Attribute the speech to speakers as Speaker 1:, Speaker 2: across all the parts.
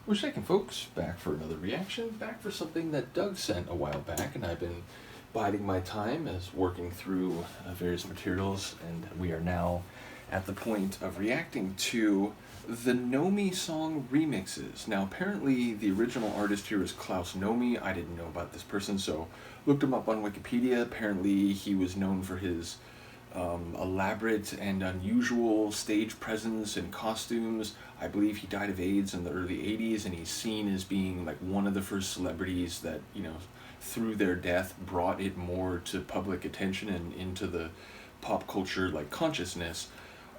Speaker 1: We're checking, folks. Back for another reaction. Back for something that Doug sent a while back, and I've been biding my time as working through various materials, and we are now at the point of reacting to the Nomi song remixes. Now, apparently, the original artist here is Klaus Nomi. I didn't know about this person, so looked him up on Wikipedia. Apparently, he was known for his elaborate and unusual stage presence and costumes. I believe he died of AIDS in the early 80s, and he's seen as being like one of the first celebrities that, you know, through their death brought it more to public attention and into the pop culture like consciousness.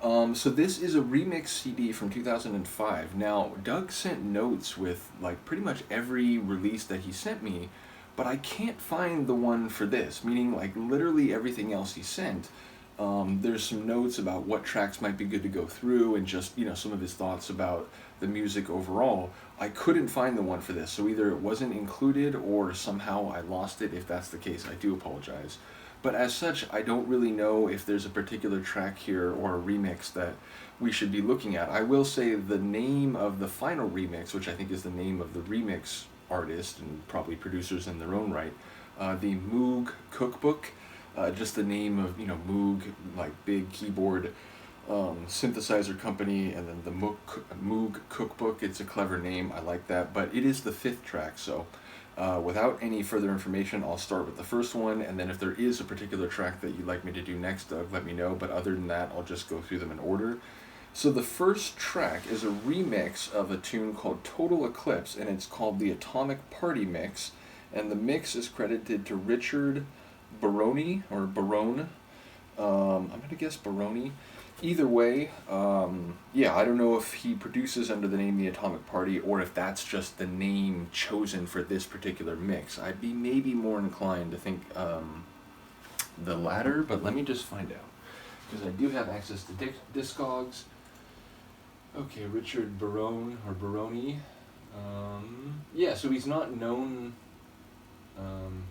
Speaker 1: So this is a remix CD from 2005. Now, Doug sent notes with like pretty much every release that he sent me, but I can't find the one for this, meaning like literally everything else he sent. There's some notes about what tracks might be good to go through and just, you know, some of his thoughts about the music overall. I couldn't find the one for this, so either it wasn't included or somehow I lost it. If that's the case, I do apologize. But as such, I don't really know if there's a particular track here or a remix that we should be looking at. I will say the name of the final remix, which I think is the name of the remix artist and probably producers in their own right, the Moog Cookbook. Just the name of, you know, Moog, like big keyboard synthesizer company, and then the Moog Cookbook. It's a clever name, I like that, but it is the 5th track, so without any further information, I'll start with the first one, and then if there is a particular track that you'd like me to do next, Doug, let me know, but other than that, I'll just go through them in order. So the first track is a remix of a tune called Total Eclipse, and it's called the Atomic Party Mix, and the mix is credited to Richard Barone, or Barone. I'm going to guess Barone. Either way, yeah, I don't know if he produces under the name The Atomic Party or if that's just the name chosen for this particular mix. I'd be maybe more inclined to think the latter, but let me just find out, because I do have access to Discogs. Okay, Richard Barone, or Barone. Yeah, so he's not known...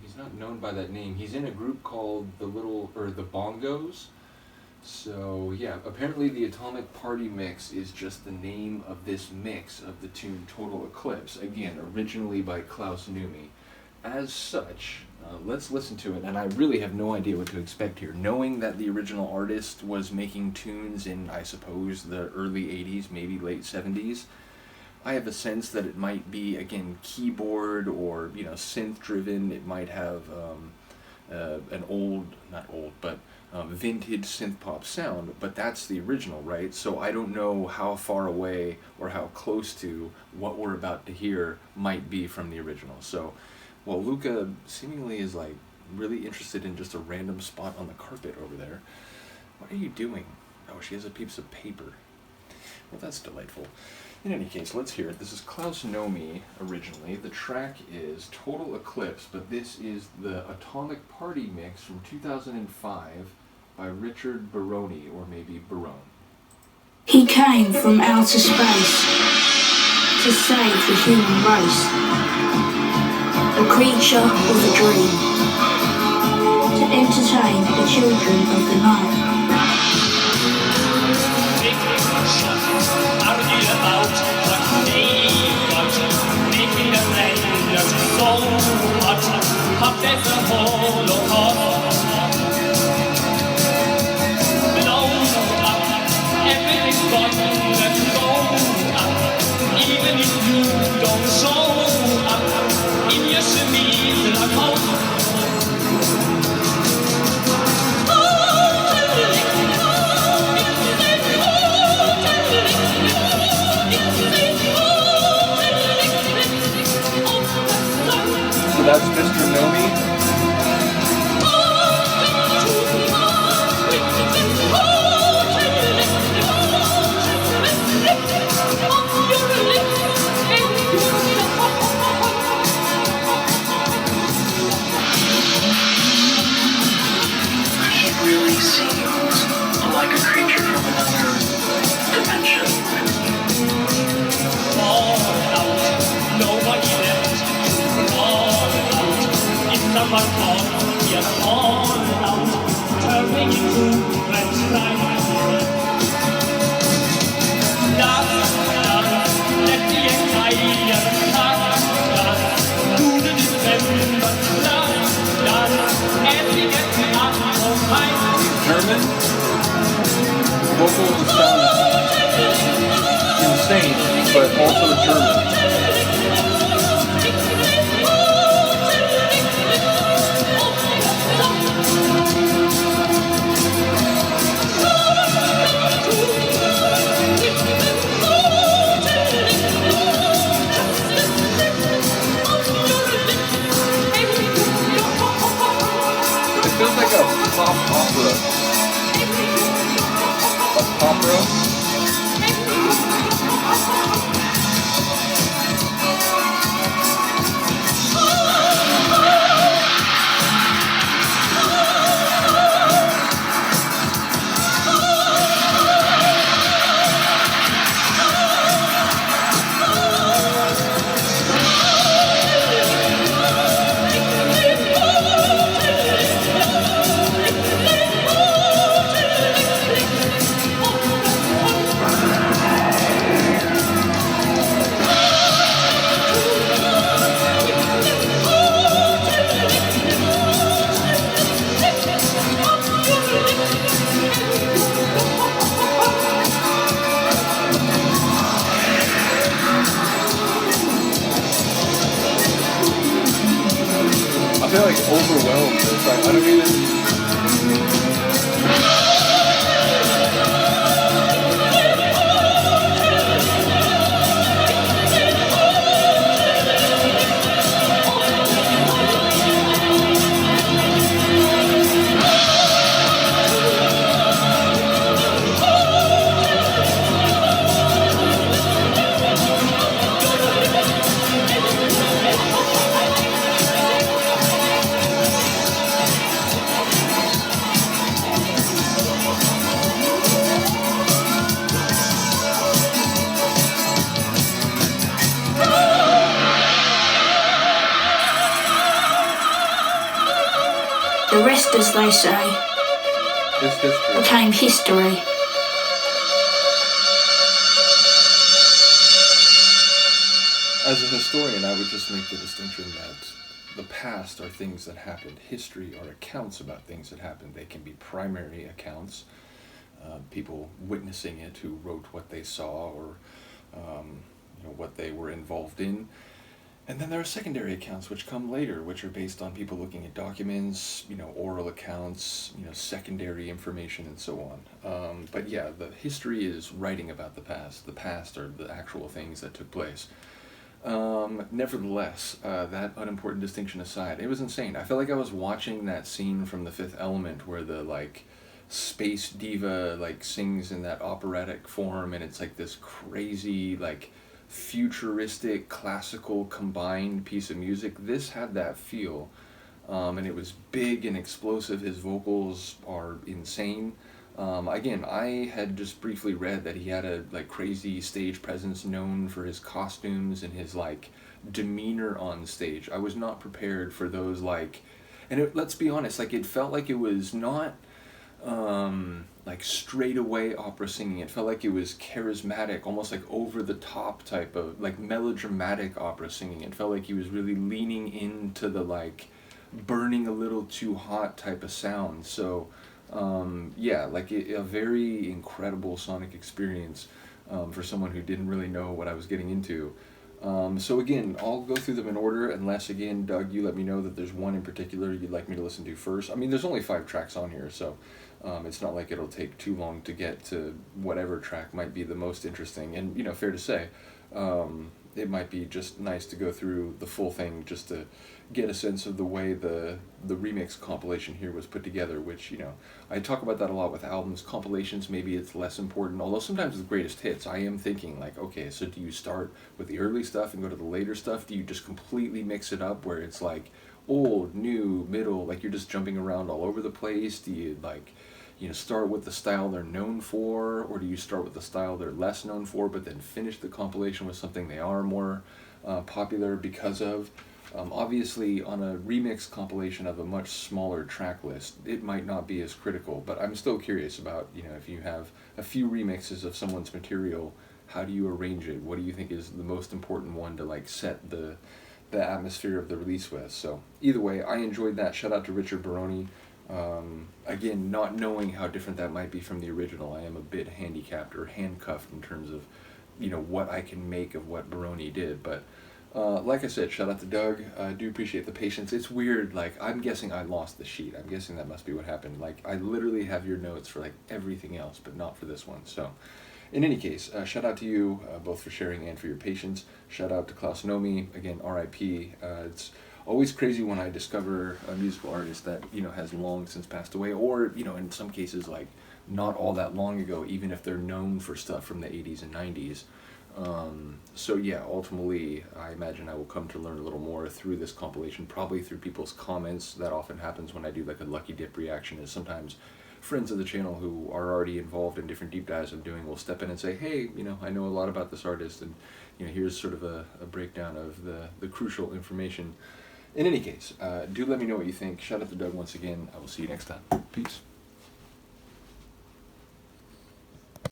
Speaker 1: he's not known by that name. He's in a group called the Bongos. So yeah, apparently the Atomic Party Mix is just the name of this mix of the tune Total Eclipse. Again, originally by Klaus Nomi. As such, let's listen to it, and I really have no idea what to expect here. Knowing that the original artist was making tunes in, I suppose, the early 80s, maybe late 70s, I have a sense that it might be, again, keyboard or, you know, synth-driven. It might have an vintage synth-pop sound, but that's the original, right? So I don't know how far away or how close to what we're about to hear might be from the original. So, well, Luca seemingly is, like, really interested in just a random spot on the carpet over there. What are you doing? Oh, she has a piece of paper. Well, that's delightful. In any case, let's hear it. This is Klaus Nomi originally. The track is Total Eclipse, but this is the Atomic Party Mix from 2005 by Richard Barone, or maybe Barone.
Speaker 2: He came from outer space to save the human race. A creature with a dream to entertain the children of the night.
Speaker 1: So that's Mr. Nomi.
Speaker 3: He really seems like a creature from another dimension. All out, nobody left. All out, it's
Speaker 1: Also German. It feels like a pop opera. A opera. I feel like overwhelmed. It's like, I don't even...
Speaker 2: The rest, as they say,
Speaker 1: It's history.
Speaker 2: became history.
Speaker 1: As a historian, I would just make the distinction that the past are things that happened. History are accounts about things that happened. They can be primary accounts, people witnessing it who wrote what they saw or what they were involved in. And then there are secondary accounts which come later, which are based on people looking at documents, oral accounts, secondary information, and so on. But yeah, the history is writing about the past. The past are the actual things that took place. Nevertheless, that unimportant distinction aside, it was insane. I felt like I was watching that scene from The Fifth Element where the space diva sings in that operatic form, and it's like this crazy futuristic classical combined piece of music. This had that feel, and it was big and explosive. His vocals are insane. Again, I had just briefly read that he had a crazy stage presence, known for his costumes and his demeanor on stage. I was not prepared for those let's be honest, it felt like it was not straight away opera singing. It felt like it was charismatic, almost over the top type of melodramatic opera singing. It felt like he was really leaning into the burning a little too hot type of sound. So a very incredible sonic experience for someone who didn't really know what I was getting into. So again, I'll go through them in order, unless again, Doug, you let me know that there's one in particular you'd like me to listen to first. I mean, there's only 5 tracks on here, so it's not like it'll take too long to get to whatever track might be the most interesting. And, fair to say, it might be just nice to go through the full thing just to get a sense of the way the remix compilation here was put together, which, I talk about that a lot with albums. Compilations, maybe it's less important, although sometimes the greatest hits, I am thinking okay, so do you start with the early stuff and go to the later stuff? Do you just completely mix it up where it's old, new, middle, you're just jumping around all over the place? Do you start with the style they're known for, or do you start with the style they're less known for, but then finish the compilation with something they are more popular because of? Obviously, on a remix compilation of a much smaller track list, it might not be as critical, but I'm still curious about, if you have a few remixes of someone's material, how do you arrange it? What do you think is the most important one to set the atmosphere of the release with? So either way, I enjoyed that. Shout out to Richard Barone. Again, not knowing how different that might be from the original, I am a bit handicapped or handcuffed in terms of what I can make of what Barone did. But like I said, shout out to Doug. I do appreciate the patience. It's weird, like, I'm guessing I lost the sheet. I'm guessing that must be what happened. Like, I literally have your notes for, like, everything else, but not for this one. So, in any case, shout out to you, both for sharing and for your patience. Shout out to Klaus Nomi, again, R.I.P. It's always crazy when I discover a musical artist that, has long since passed away, or, in some cases, like, not all that long ago, even if they're known for stuff from the 80s and 90s. So yeah, ultimately, I imagine I will come to learn a little more through this compilation, probably through people's comments. That often happens when I do like a Lucky Dip reaction, is sometimes friends of the channel who are already involved in different deep dives I'm doing will step in and say, hey, I know a lot about this artist, and here's sort of a breakdown of the crucial information. In any case, do let me know what you think. Shout out to Doug once again. I will see you next time. Peace.